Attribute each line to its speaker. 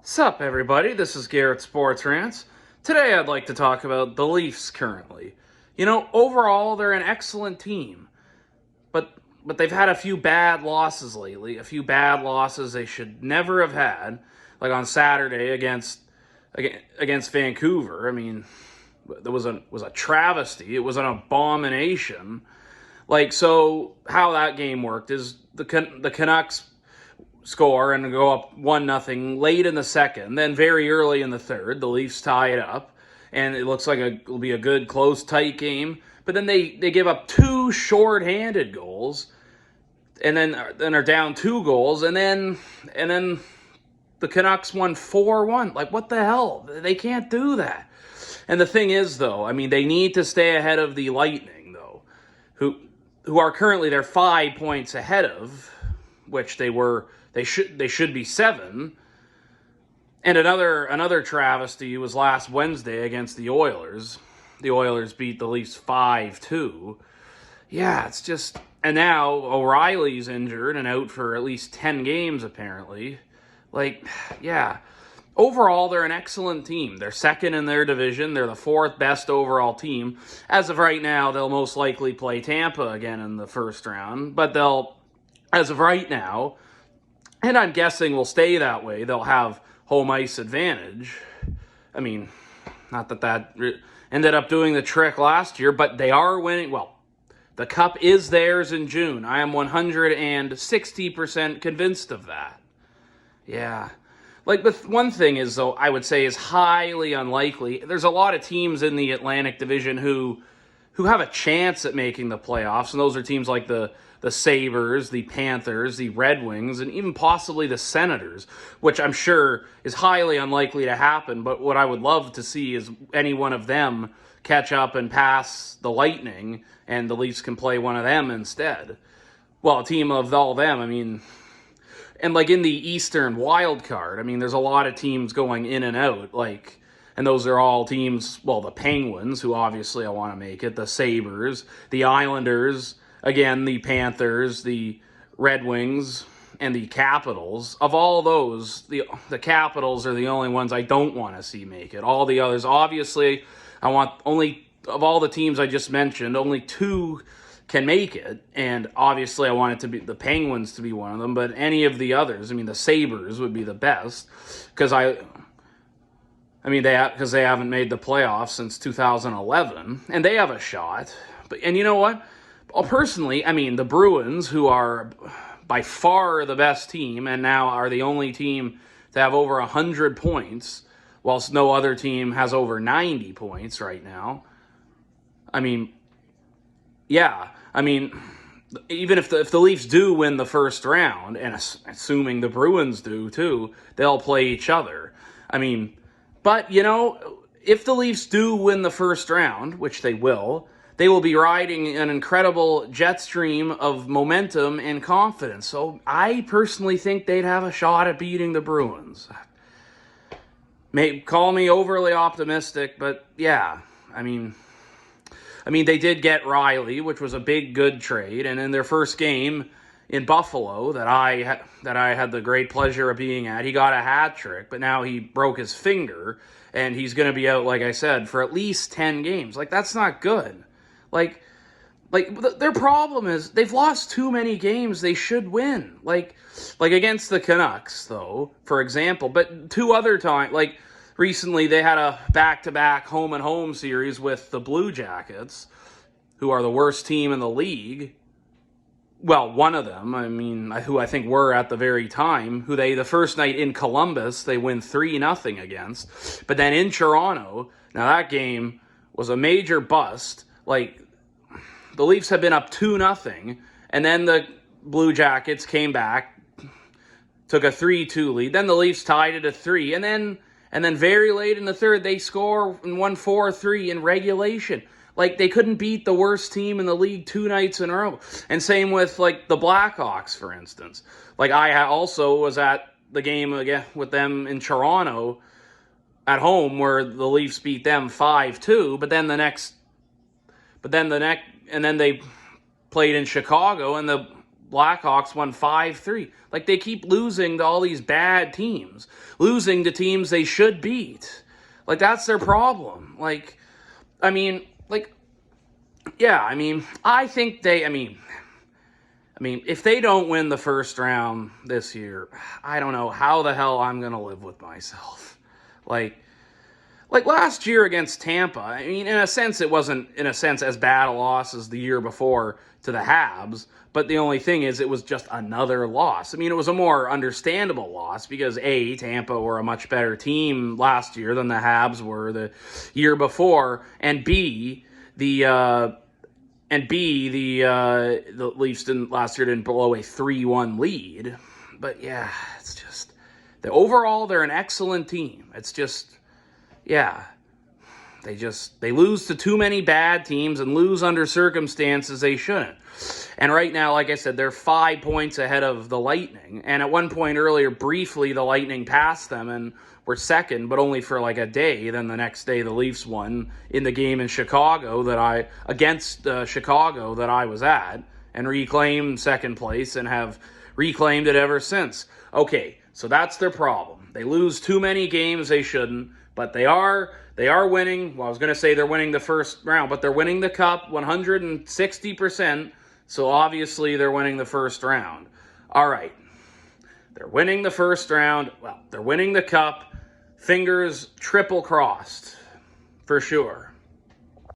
Speaker 1: Sup, everybody? This is Garrett Sports Rants. Today, I'd like to talk about the Leafs currently. Overall, they're an excellent team, but they've had a few bad losses lately. A few bad losses they should never have had, like on Saturday against Vancouver. I mean, there was a travesty. It was an abomination. So how that game worked is the Canucks score and go up 1-0 late in the second. Then very early in the third, the Leafs tie it up, and it looks like it'll be a good, close, tight game. But then they give up two short-handed goals, and then are down 2 goals, and then the Canucks won 4-1. Like, what the hell? They can't do that. And the thing is, though, I mean, they need to stay ahead of the Lightning, though, who are currently they're 5 points ahead of, which they should be 7. And another travesty was last Wednesday against the Oilers. The Oilers beat the Leafs 5-2. Yeah, it's just... And now O'Reilly's injured and out for at least 10 games, apparently. Yeah. Overall, they're an excellent team. They're second in their division. They're the 4th best overall team. As of right now, they'll most likely play Tampa again in the first round. But as of right now, and I'm guessing will stay that way, they'll have home ice advantage. I mean, not that ended up doing the trick last year, but they are winning. Well, the Cup is theirs in June. I am 160% convinced of that. Yeah. But one thing is, though, I would say is highly unlikely. There's a lot of teams in the Atlantic Division who have a chance at making the playoffs, and those are teams like the Sabres, the Panthers, the Red Wings, and even possibly the Senators, which I'm sure is highly unlikely to happen. But what I would love to see is any one of them catch up and pass the Lightning, and the Leafs can play one of them instead. Well, a team of all them, I mean... And in the Eastern wild card, I mean, there's a lot of teams going in and out, and those are all teams, well, the Penguins, who obviously I want to make it, the Sabres, the Islanders, again, the Panthers, the Red Wings, and the Capitals. Of all those, the Capitals are the only ones I don't want to see make it. All the others, obviously, I want only, of all the teams I just mentioned, only 2 can make it, and obviously I want it to be the Penguins to be one of them, but any of the others, I mean, the Sabres would be the best, because they haven't made the playoffs since 2011, and they have a shot. And you know what? Personally, I mean, the Bruins, who are by far the best team, and now are the only team to have over 100 points, whilst no other team has over 90 points right now. I mean, yeah, I mean, even if the Leafs do win the first round, and assuming the Bruins do too, they'll play each other. I mean, but, if the Leafs do win the first round, which they will be riding an incredible jet stream of momentum and confidence. So I personally think they'd have a shot at beating the Bruins. Call me overly optimistic, but yeah, I mean, they did get Riley, which was a big, good trade. And in their first game in Buffalo that I had the great pleasure of being at, he got a hat trick, but now he broke his finger, and he's going to be out, like I said, for at least 10 games. That's not good. Their problem is they've lost too many games they should win. Like against the Canucks, though, for example. But 2 other times, recently they had a back-to-back home-and-home series with the Blue Jackets, who are the worst team in the league. Well, one of them, I mean, who I think were at the very time, the first night in Columbus, they win 3-0 against. But then in Toronto, now that game was a major bust. The Leafs had been up 2-0, and then the Blue Jackets came back, took a 3-2 lead. Then the Leafs tied it at 3, and then very late in the third, they score and won 4-3 in regulation. They couldn't beat the worst team in the league 2 nights in a row. And same with, the Blackhawks, for instance. I also was at the game again with them in Toronto at home, where the Leafs beat them 5-2, and then they played in Chicago, and the Blackhawks won 5-3. Like, they keep losing to all these bad teams, losing to teams they should beat. Like, that's their problem. Like, I mean, like, yeah, I mean, I think they, I mean, if they don't win the first round this year, I don't know how the hell I'm going to live with myself. Like last year against Tampa, I mean, in a sense, it wasn't, in a sense, as bad a loss as the year before to the Habs. But the only thing is, it was just another loss. I mean, it was a more understandable loss because, A, Tampa were a much better team last year than the Habs were the year before. And B, the Leafs last year didn't blow a 3-1 lead. But yeah, it's just, overall, they're an excellent team. It's just, yeah, they lose to too many bad teams and lose under circumstances they shouldn't. And right now, like I said, they're 5 points ahead of the Lightning. And at one point earlier, briefly, the Lightning passed them and were second, but only for like a day. Then the next day, the Leafs won in the game in Chicago against Chicago that I was at, and reclaimed second place and have reclaimed it ever since. Okay, so that's their problem. They lose too many games they shouldn't, but they are winning. Well, I was going to say they're winning the first round, but they're winning the Cup 160%. So obviously they're winning the first round. All right. They're winning the first round. Well, they're winning the Cup. Fingers triple crossed. For sure.